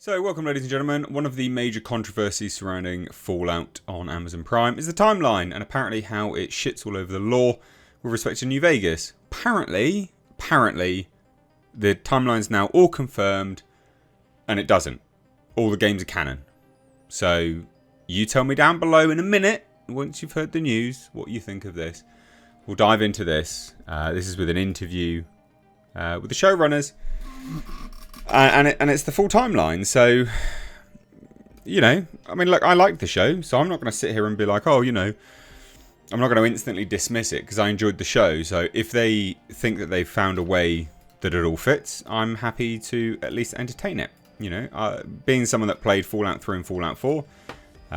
So, welcome ladies and gentlemen. One of the major controversies surrounding Fallout on Amazon Prime is the timeline and apparently how it shits all over the law with respect to New Vegas. Apparently, the timeline's now all confirmed and it doesn't. All the games are canon. So, you tell me down below in a minute, once you've heard the news, what you think of this. We'll dive into this. This is with an interview with the showrunners. And it's the full timeline, so, you know, I mean, look, I like the show, so I'm not going to sit here and be like, oh, you know, I'm not going to instantly dismiss it, because I enjoyed the show, so if they think that they've found a way that it all fits, I'm happy to at least entertain it, you know, being someone that played Fallout 3 and Fallout 4,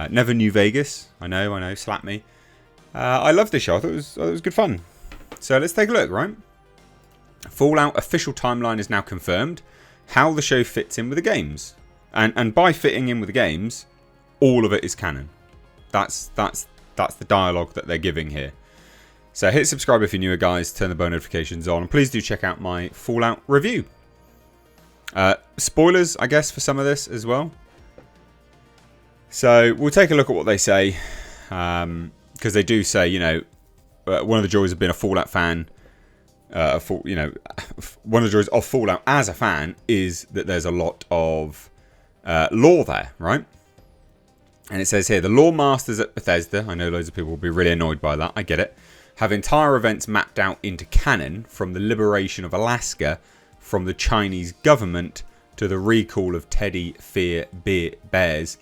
never New Vegas, I know, slap me, I loved this show, I thought it was good fun, so let's take a look, right? Fallout official timeline is now confirmed. How the show fits in with the games, and by fitting in with the games, all of it is canon. That's the dialogue that they're giving here. So hit subscribe if you're newer, guys. Turn the bell notifications on, and please do check out my Fallout review. Spoilers, I guess, for some of this as well. So we'll take a look at what they say, because they do say, you know, one of the joys of being a Fallout fan. You know, one of the joys of Fallout as a fan is that there's a lot of lore there, right? And it says here, the lore masters at Bethesda, I know loads of people will be really annoyed by that, I get it, have entire events mapped out into canon, from the liberation of Alaska from the Chinese government to the recall of teddy bears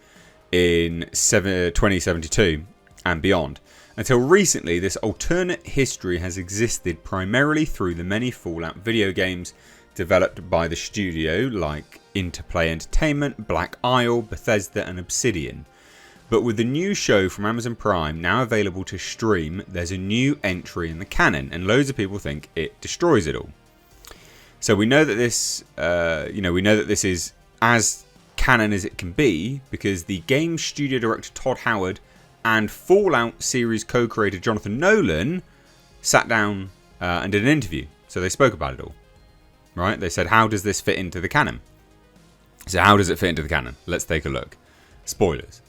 in 2072 and beyond. Until recently, this alternate history has existed primarily through the many Fallout video games developed by the studio like Interplay Entertainment, Black Isle, Bethesda and Obsidian. But with the new show from Amazon Prime now available to stream, there's a new entry in the canon, and loads of people think it destroys it all. So we know that this, we know that this is as canon as it can be, because the game studio director Todd Howard and Fallout series co-creator Jonathan Nolan sat down and did an interview. So they spoke about it all. Right? They said, how does this fit into the canon? So how does it fit into the canon? Let's take a look. Spoilers.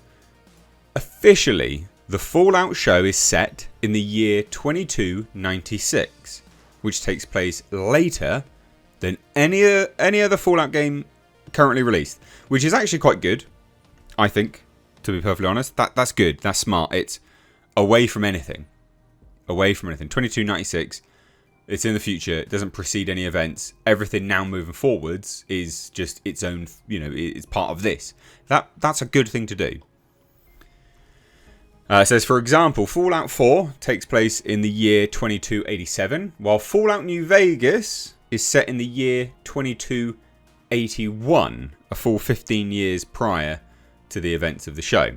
Officially, the Fallout show is set in the year 2296, which takes place later than any other Fallout game currently released, which is actually quite good, I think. To be perfectly honest, that's good. That's smart. It's away from anything. 2296. It's in the future. It doesn't precede any events. Everything now moving forwards is just its own. You know, it's part of this. That's a good thing to do. It says, for example, Fallout 4 takes place in the year 2287, while Fallout New Vegas is set in the year 2281, a full 15 years prior to the events of the show.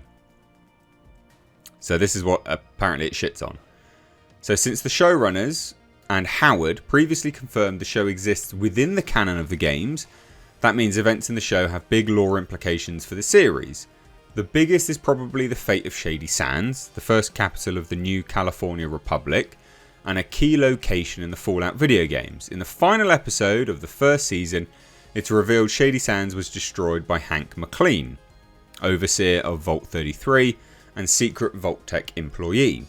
So this is what apparently it shits on. So since the showrunners and Howard previously confirmed the show exists within the canon of the games, that means events in the show have big lore implications for the series. The biggest is probably the fate of Shady Sands, the first capital of the new California Republic, and a key location in the Fallout video games. In the final episode of the first season, it's revealed Shady Sands was destroyed by Hank McLean, overseer of Vault 33 and secret Vault-Tec employee.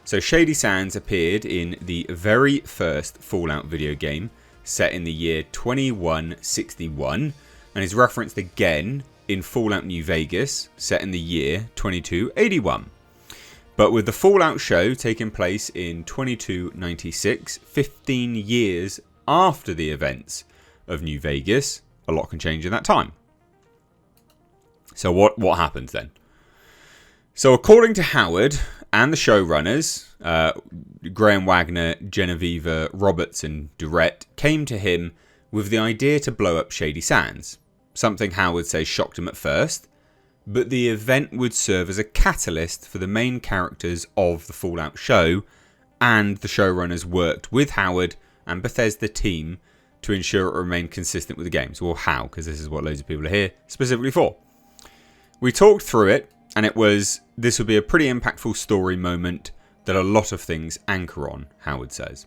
So Shady Sands appeared in the very first Fallout video game, set in the year 2161, and is referenced again in Fallout New Vegas, set in the year 2281. But with the Fallout show taking place in 2296, 15 years after the events of New Vegas, a lot can change in that time. So what happens then? So according to Howard and the showrunners, Graham Wagner, Genevieve Roberts and Durrett came to him with the idea to blow up Shady Sands. Something Howard says shocked him at first, but the event would serve as a catalyst for the main characters of the Fallout show, and the showrunners worked with Howard and Bethesda team to ensure it remained consistent with the games. Well, how? Because this is what loads of people are here specifically for. We talked through it, and this would be a pretty impactful story moment that a lot of things anchor on, Howard says.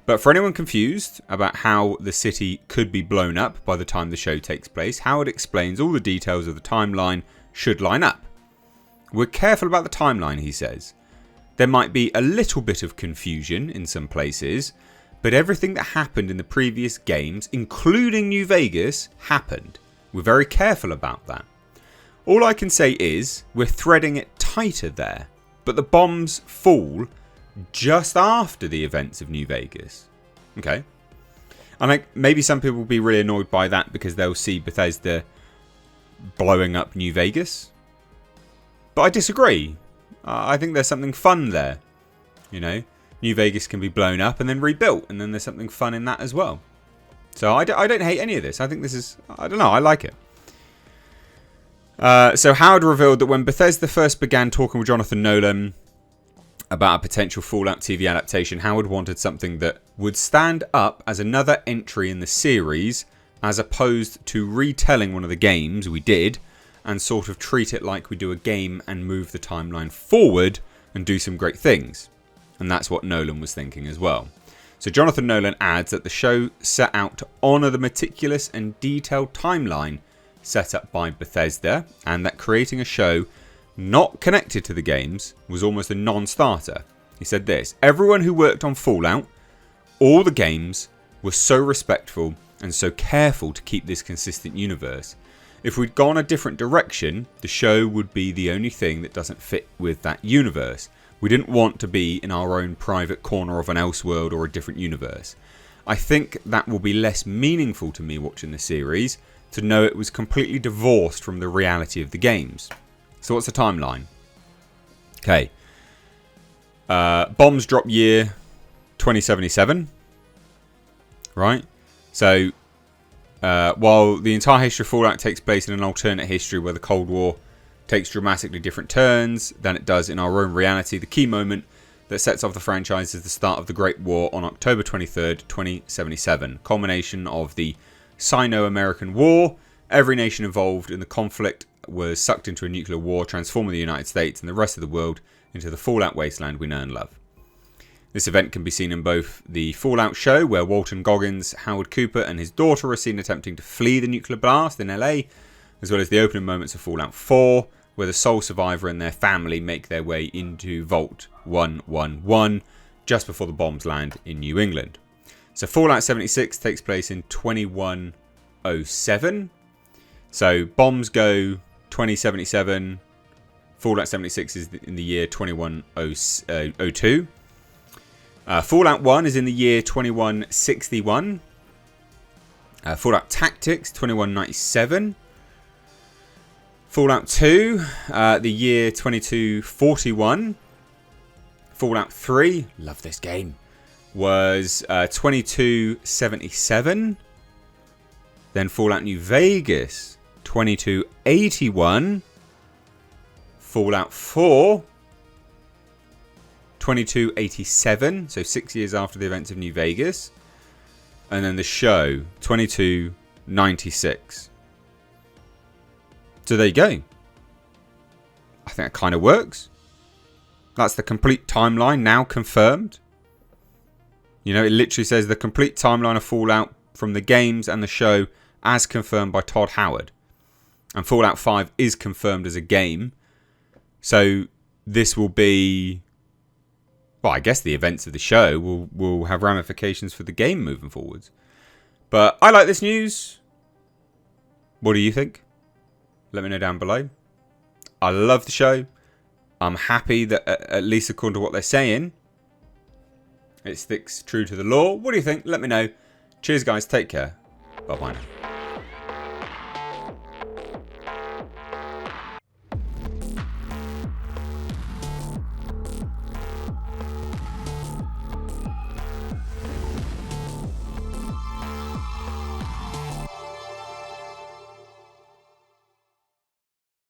But for anyone confused about how the city could be blown up by the time the show takes place, Howard explains all the details of the timeline should line up. We're careful about the timeline, he says. There might be a little bit of confusion in some places, but everything that happened in the previous games, including New Vegas, happened. We're very careful about that. All I can say is we're threading it tighter there, but the bombs fall just after the events of New Vegas. Okay. And maybe some people will be really annoyed by that because they'll see Bethesda blowing up New Vegas. But I disagree. I think there's something fun there. You know, New Vegas can be blown up and then rebuilt, and then there's something fun in that as well. So I don't hate any of this. I think this is, I don't know, I like it. So Howard revealed that when Bethesda first began talking with Jonathan Nolan about a potential Fallout TV adaptation, Howard wanted something that would stand up as another entry in the series, as opposed to retelling one of the games we did, and sort of treat it like we do a game and move the timeline forward and do some great things. And that's what Nolan was thinking as well. So Jonathan Nolan adds that the show set out to honour the meticulous and detailed timeline set up by Bethesda, and that creating a show not connected to the games was almost a non-starter. He said this: everyone who worked on Fallout, all the games, were so respectful and so careful to keep this consistent universe. If we'd gone a different direction, the show would be the only thing that doesn't fit with that universe. We didn't want to be in our own private corner of an Elseworld or a different universe. I think that will be less meaningful to me watching the series, to know it was completely divorced from the reality of the games. So what's the timeline? Okay. Bombs drop year 2077. Right? So while the entire history of Fallout takes place in an alternate history where the Cold War takes dramatically different turns than it does in our own reality, the key moment that sets off the franchise is the start of the Great War on October 23rd, 2077, culmination of the Sino-American War. Every nation involved in the conflict was sucked into a nuclear war, transforming the United States and the rest of the world into the Fallout wasteland we know and love. This event can be seen in both the Fallout show, where Walton Goggins, Howard Cooper and his daughter are seen attempting to flee the nuclear blast in LA, as well as the opening moments of Fallout 4, where the sole survivor and their family make their way into Vault 111 just before the bombs land in New England. So Fallout 76 takes place in 2107. So bombs go 2077. Fallout 76 is in the year 2102. Fallout 1 is in the year 2161. Fallout Tactics 2197. Fallout 2, the year 2241. Fallout 3, love this game, was 2277. Then Fallout New Vegas, 2281. Fallout 4, 2287, so 6 years after the events of New Vegas. And then the show, 2296. So there you go. I think that kind of works. That's the complete timeline now confirmed. You know, it literally says the complete timeline of Fallout from the games and the show as confirmed by Todd Howard. And Fallout 5 is confirmed as a game. So this will be... well, I guess the events of the show will have ramifications for the game moving forwards. But I like this news. What do you think? Let me know down below. I love the show. I'm happy that, at least according to what they're saying, it sticks true to the lore. What do you think? Let me know. Cheers, guys. Take care. Bye-bye now.